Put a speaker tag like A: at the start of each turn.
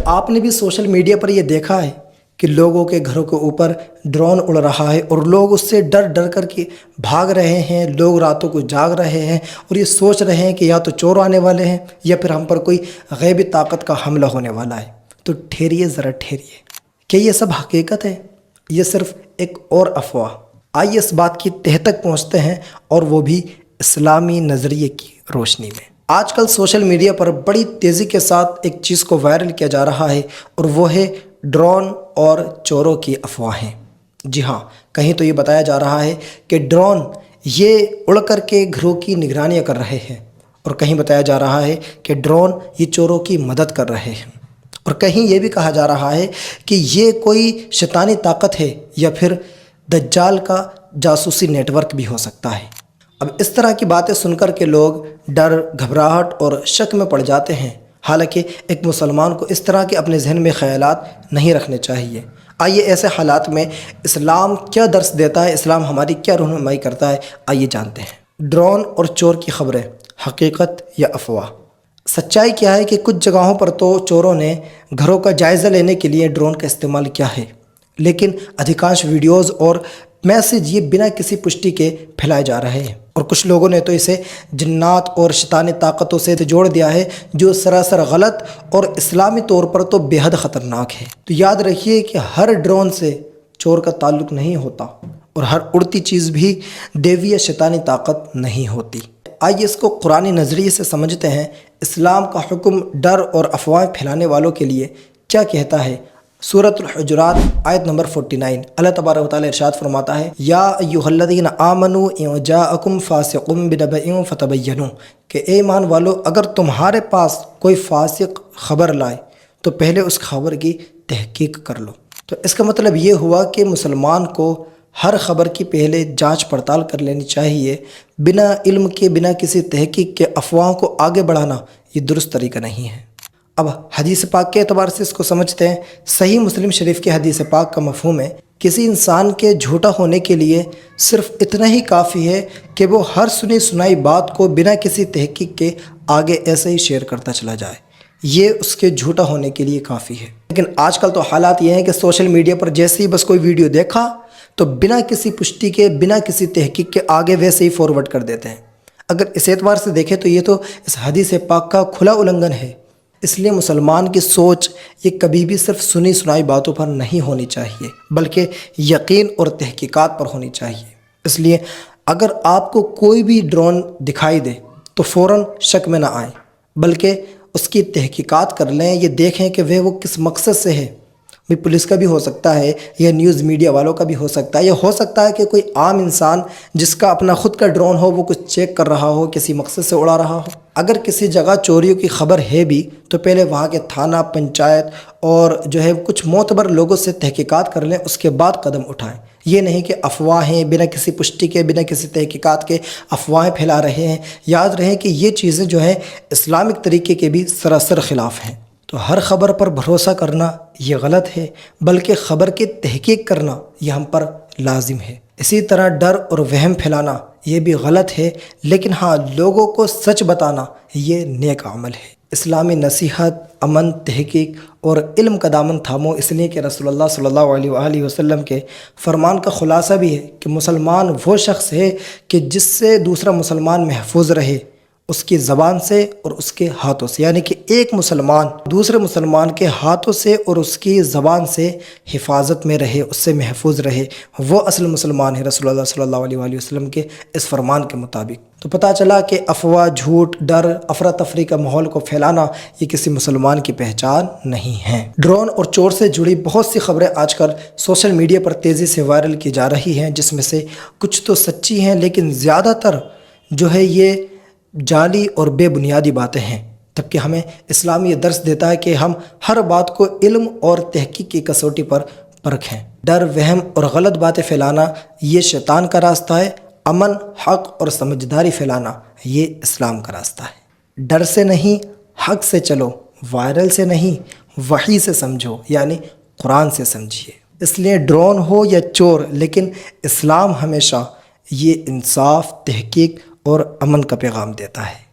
A: آپ نے بھی سوشل میڈیا پر یہ دیکھا ہے کہ لوگوں کے گھروں کے اوپر ڈرون اڑ رہا ہے اور لوگ اس سے ڈر ڈر کر کے بھاگ رہے ہیں، لوگ راتوں کو جاگ رہے ہیں اور یہ سوچ رہے ہیں کہ یا تو چور آنے والے ہیں یا پھر ہم پر کوئی غیبی طاقت کا حملہ ہونے والا ہے۔ تو ٹھہریے، ذرا ٹھہریے، کیا یہ سب حقیقت ہے؟ یہ صرف ایک اور افواہ؟ آئیے اس بات کی تہہ تک پہنچتے ہیں، اور وہ بھی اسلامی نظریے کی روشنی میں۔ آج کل سوشل میڈیا پر بڑی تیزی کے ساتھ ایک چیز کو وائرل کیا جا رہا ہے، اور وہ ہے ڈرون اور چوروں کی افواہیں۔ جی ہاں، کہیں تو یہ بتایا جا رہا ہے کہ ڈرون یہ اڑ کر کے گھروں کی نگرانیاں کر رہے ہیں، اور کہیں بتایا جا رہا ہے کہ ڈرون یہ چوروں کی مدد کر رہے ہیں، اور کہیں یہ بھی کہا جا رہا ہے کہ یہ کوئی شیطانی طاقت ہے یا پھر دجال کا جاسوسی نیٹ ورک بھی ہو سکتا ہے۔ اب اس طرح کی باتیں سن کر کے لوگ ڈر، گھبراہٹ اور شک میں پڑ جاتے ہیں، حالانکہ ایک مسلمان کو اس طرح کے اپنے ذہن میں خیالات نہیں رکھنے چاہیے۔ آئیے ایسے حالات میں اسلام کیا درس دیتا ہے، اسلام ہماری کیا رہنمائی کرتا ہے، آئیے جانتے ہیں۔ ڈرون اور چور کی خبریں، حقیقت یا افواہ؟ سچائی کیا ہے کہ کچھ جگہوں پر تو چوروں نے گھروں کا جائزہ لینے کے لیے ڈرون کا استعمال کیا ہے، لیکن ادھیکانش ویڈیوز اور میسج یہ بنا کسی پشٹی کے پھیلائے جا رہے ہیں، اور کچھ لوگوں نے تو اسے جنات اور شیطانی طاقتوں سے جوڑ دیا ہے، جو سراسر غلط اور اسلامی طور پر تو بے حد خطرناک ہے۔ تو یاد رکھیے کہ ہر ڈرون سے چور کا تعلق نہیں ہوتا، اور ہر اڑتی چیز بھی دیوی یا شیطانی طاقت نہیں ہوتی۔ آئیے اس کو قرآنی نظریے سے سمجھتے ہیں۔ اسلام کا حکم ڈر اور افواہیں پھیلانے والوں کے لیے کیا کہتا ہے؟ سورۃ الحجرات آیت نمبر 49، اللہ تبارک و تعالیٰ ارشاد فرماتا ہے، یا ایھا الذین آمنوا ان جاءکم فاسق بنبأ فتبینوا، کہ اے ایمان والو، اگر تمہارے پاس کوئی فاسق خبر لائے تو پہلے اس خبر کی تحقیق کر لو۔ تو اس کا مطلب یہ ہوا کہ مسلمان کو ہر خبر کی پہلے جانچ پڑتال کر لینی چاہیے۔ بنا علم کے، بنا کسی تحقیق کے افواہوں کو آگے بڑھانا یہ درست طریقہ نہیں ہے۔ اب حدیث پاک کے اعتبار سے اس کو سمجھتے ہیں۔ صحیح مسلم شریف کے حدیث پاک کا مفہوم ہے، کسی انسان کے جھوٹا ہونے کے لیے صرف اتنا ہی کافی ہے کہ وہ ہر سنی سنائی بات کو بنا کسی تحقیق کے آگے ایسے ہی شیئر کرتا چلا جائے، یہ اس کے جھوٹا ہونے کے لیے کافی ہے۔ لیکن آج کل تو حالات یہ ہیں کہ سوشل میڈیا پر جیسے ہی بس کوئی ویڈیو دیکھا تو بنا کسی پشٹی کے، بنا کسی تحقیق کے آگے ویسے ہی فارورڈ کر دیتے ہیں۔ اگر اس اعتبار سے دیکھیں تو یہ تو اس حدیث پاک کا کھلا النگھن ہے۔ اس لیے مسلمان کی سوچ یہ کبھی بھی صرف سنی سنائی باتوں پر نہیں ہونی چاہیے، بلکہ یقین اور تحقیقات پر ہونی چاہیے۔ اس لیے اگر آپ کو کوئی بھی ڈرون دکھائی دے تو فوراً شک میں نہ آئیں، بلکہ اس کی تحقیقات کر لیں، یہ دیکھیں کہ وہ کس مقصد سے ہے۔ بھی پولیس کا بھی ہو سکتا ہے، یا نیوز میڈیا والوں کا بھی ہو سکتا ہے، یا ہو سکتا ہے کہ کوئی عام انسان جس کا اپنا خود کا ڈرون ہو وہ کچھ چیک کر رہا ہو، کسی مقصد سے اڑا رہا ہو۔ اگر کسی جگہ چوریوں کی خبر ہے بھی تو پہلے وہاں کے تھانہ، پنچایت اور کچھ معتبر لوگوں سے تحقیقات کر لیں، اس کے بعد قدم اٹھائیں۔ یہ نہیں کہ افواہیں بنا کسی پشٹی کے، بنا کسی تحقیقات کے افواہیں پھیلا رہے ہیں۔ یاد رہے کہ یہ چیزیں اسلامک طریقے کے بھی سراسر خلاف ہیں۔ تو ہر خبر پر بھروسہ کرنا یہ غلط ہے، بلکہ خبر کی تحقیق کرنا یہ ہم پر لازم ہے۔ اسی طرح ڈر اور وہم پھیلانا یہ بھی غلط ہے، لیکن ہاں، لوگوں کو سچ بتانا یہ نیک عمل ہے۔ اسلامی نصیحت، امن، تحقیق اور علم کا دامن تھامو، اس لیے کہ رسول اللہ صلی اللہ علیہ وآلہ وسلم کے فرمان کا خلاصہ بھی ہے کہ مسلمان وہ شخص ہے کہ جس سے دوسرا مسلمان محفوظ رہے، اس کی زبان سے اور اس کے ہاتھوں سے، یعنی کہ ایک مسلمان دوسرے مسلمان کے ہاتھوں سے اور اس کی زبان سے حفاظت میں رہے، اس سے محفوظ رہے، وہ اصل مسلمان ہے رسول اللہ صلی اللہ علیہ وآلہ وسلم کے اس فرمان کے مطابق۔ تو پتہ چلا کہ افواہ، جھوٹ، ڈر، افراتفری کا ماحول کو پھیلانا یہ کسی مسلمان کی پہچان نہیں ہے۔ ڈرون اور چور سے جڑی بہت سی خبریں آج کل سوشل میڈیا پر تیزی سے وائرل کی جا رہی ہیں، جس میں سے کچھ تو سچی ہیں، لیکن زیادہ تر یہ جعلی اور بے بنیادی باتیں ہیں۔ جبکہ ہمیں اسلام یہ درس دیتا ہے کہ ہم ہر بات کو علم اور تحقیق کی کسوٹی پر پرکھیں۔ ڈر، وہم اور غلط باتیں پھیلانا یہ شیطان کا راستہ ہے۔ امن، حق اور سمجھداری پھیلانا یہ اسلام کا راستہ ہے۔ ڈر سے نہیں، حق سے چلو، وائرل سے نہیں، وحی سے سمجھو، یعنی قرآن سے سمجھیے۔ اس لیے ڈرون ہو یا چور، لیکن اسلام ہمیشہ یہ انصاف، تحقیق اور امن کا پیغام دیتا ہے۔